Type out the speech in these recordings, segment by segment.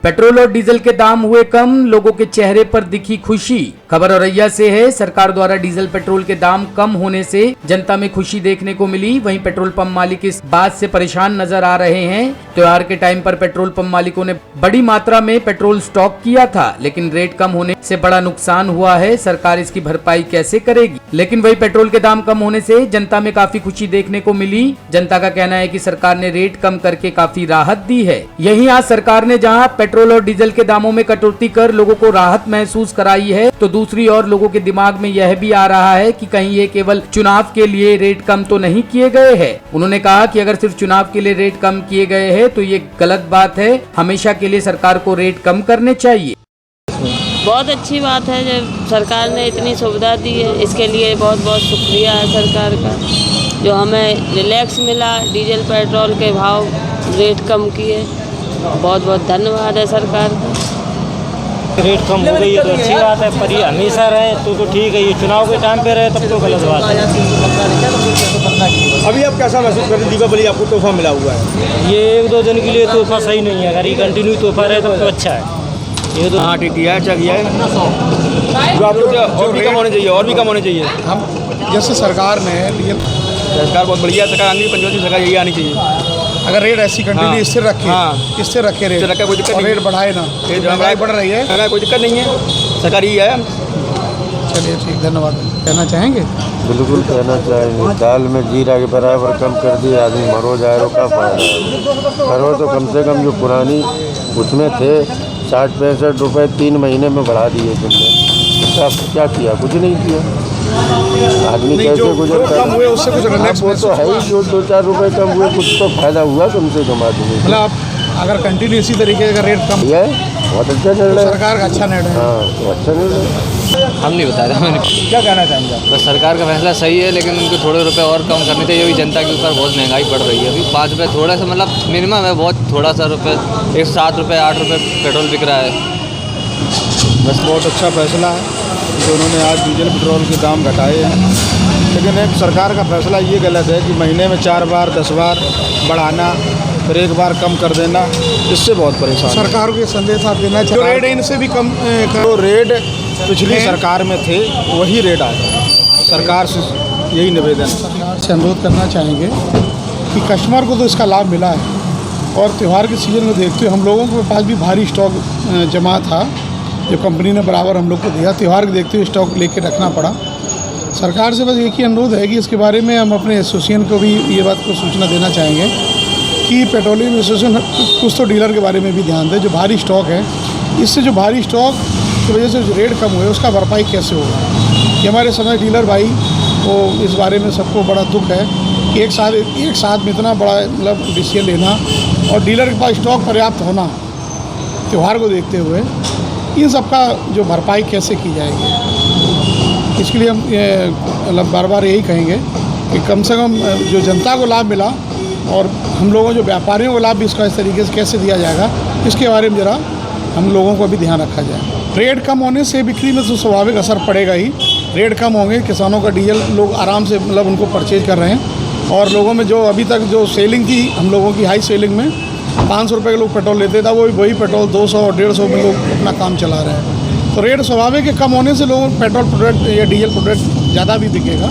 Petrol और diesel के दाम हुए कम, लोगों के चेहरे पर दिखी खुशी। खबर औरैया से है। सरकार द्वारा डीजल पेट्रोल के दाम कम होने से जनता में खुशी देखने को मिली। वहीं पेट्रोल पंप मालिक इस बात से परेशान नजर आ रहे हैं। त्योहार के टाइम पर पेट्रोल पंप मालिकों ने बड़ी मात्रा में पेट्रोल स्टॉक किया था, लेकिन रेट कम होने से बड़ा नुकसान हुआ है। सरकार इसकी भरपाई कैसे करेगी? लेकिन वही पेट्रोल के दाम कम होने से जनता में काफी खुशी देखने को मिली। जनता का कहना है कि सरकार ने रेट कम करके काफी राहत दी है। यहीं आज सरकार ने जहां पेट्रोल और डीजल के दामों में कटौती कर लोगों को राहत महसूस कराई है, तो दूसरी ओर लोगों के दिमाग में यह भी आ रहा है कि कहीं ये केवल चुनाव के लिए रेट कम तो नहीं किए गए हैं। उन्होंने कहा कि अगर सिर्फ चुनाव के लिए रेट कम किए गए हैं तो ये गलत बात है। हमेशा के लिए सरकार को रेट कम करने चाहिए। बहुत अच्छी बात है जब सरकार ने इतनी सुविधा दी है, इसके लिए बहुत बहुत शुक्रिया है सरकार का, जो हमें रिलैक्स मिला। डीजल पेट्रोल के भाव रेट कम किए, बहुत बहुत धन्यवाद है सरकार का। रेट कम हो गई है तो अच्छी बात है, पर ये हमेशा रहे तो ठीक है। ये चुनाव के टाइम पे रहे तब तो गलत बात है। अभी आप कैसा महसूस कर रहे हैं? दीपावली आपको तोहफा मिला हुआ है। ये एक दो दिन के लिए तोहफा सही नहीं है, अगर ये कंटिन्यू तोहफा रहे तब तो अच्छा है। ये तो हाँ ठीक किया है, अच्छा किया है। जो आपको और भी कम होने चाहिए, और भी कम होने चाहिए। हम जैसे सरकार ने सरकार बहुत बढ़िया सरकार आनी, पंचवटी सरकार यही आनी चाहिए। अगर रेट ऐसी कंटिन्यू स्थिर रखे, स्थिर रखे रेट, कोई दिक्कत नहीं, रेट बढ़ाए ना, महंगाई बढ़ रही है, कोई दिक्कत नहीं है, सरकार ही है। चलिए ठीक, धन्यवाद। कहना चाहेंगे? बिल्कुल कहना चाहेंगे। दाल में जीरा के बराबर कम कर दिए, आदमी मरो जाए रो का फायदा। करो तो कम से कम जो पुरानी उसमें थे 60-65 रुपये 3 महीने में बढ़ा दिए तुमने। क्या किया? कुछ नहीं किया। आदमी कैसे गुजरता कम हुए उससे कुछ रिलैक्स वो तो है ही, जो 2-4 रुपये कम हुए कुछ तो फायदा हुआ कम से कम आदमी। मतलब आप अगर कंटिन्यू इसी तरीके का रेट कम है, बहुत अच्छा निर्णय है सरकार का, अच्छा निर्णय है। हाँ तो अच्छा निर्णय। हम नहीं बता रहे हैं। क्या कहना चाहेंगे आप? बस सरकार का फैसला सही है, लेकिन उनको थोड़े रुपए और कम करने चाहिए। अभी जनता के ऊपर बहुत महंगाई बढ़ रही है। अभी 5 रुपये थोड़ा सा, मतलब मिनिमम है, बहुत थोड़ा सा रुपये। 107 रुपये 8 रुपये पेट्रोल बिक रहा है। बस बहुत अच्छा फैसला है जो उन्होंने आज डीजल पेट्रोल के दाम घटाए हैं। लेकिन एक सरकार का फैसला ये गलत है कि महीने में 4 बार 10 बार बढ़ाना, फिर एक बार कम कर देना, इससे बहुत परेशान। सरकार को ये संदेश आप देना चाहिए, रेट इनसे भी कम जो रेट पिछली सरकार में थे वही रेट आए। सरकार से यही निवेदन, सरकार से अनुरोध करना चाहेंगे कि कस्टमर को तो इसका लाभ मिला है, और त्यौहार के सीजन में देखते हुए हम लोगों के पास भी भारी स्टॉक जमा था, जो कंपनी ने बराबर हम लोग को दिया। त्यौहार के देखते हुए स्टॉक लेके रखना पड़ा। सरकार से बस एक ही अनुरोध है कि इसके बारे में हम अपने एसोसिएशन को भी ये बात को सूचना देना चाहेंगे कि पेट्रोलियम एसोसिएशन कुछ तो डीलर के बारे में भी ध्यान दें, जो भारी स्टॉक है। इससे जो भारी स्टॉक की वजह से जो रेट कम हुए उसका भरपाई कैसे होगा? कि हमारे समय डीलर भाई को इस बारे में सबको बड़ा दुख है कि एक साथ में इतना बड़ा मतलब डिसीजन लेना और डीलर के पास स्टॉक पर्याप्त होना त्यौहार को देखते हुए, इन सब का जो भरपाई कैसे की जाएगी, इसके लिए हम मतलब बार बार यही कहेंगे कि कम से कम जो जनता को लाभ मिला और हम लोगों जो व्यापारियों को लाभ भी इसका इस तरीके से कैसे दिया जाएगा, इसके बारे में ज़रा हम लोगों को भी ध्यान रखा जाए। रेट कम होने से बिक्री में तो स्वाभाविक असर पड़ेगा ही। रेट कम होंगे, किसानों का डीजल लोग आराम से मतलब उनको परचेज कर रहे हैं, और लोगों में जो अभी तक जो सेलिंग थी हम लोगों की, हाई सेलिंग में 500 रुपये के लोग पेट्रोल लेते था, वही पेट्रोल 200 और 150 में लोग अपना काम चला रहे हैं। तो रेट स्वाभाविक है कम होने से लोगों पेट्रोल प्रोडक्ट या डीजल प्रोडक्ट ज़्यादा भी बिकेगा,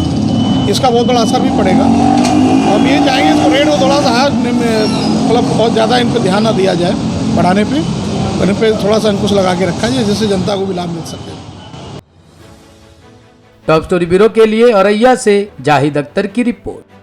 इसका बहुत बड़ा असर भी पड़ेगा। हम ये चाहेंगे इसको रेट को थोड़ा सा मतलब बहुत ज़्यादा इन पर ध्यान ना दिया जाए, बढ़ाने पे इन पर थोड़ा सा अंकुश लगा के रखा जाए, जिससे जनता को भी लाभ मिल सके। टॉप स्टोरी ब्यूरो के लिए औरैया से जाहिद अख्तर की रिपोर्ट।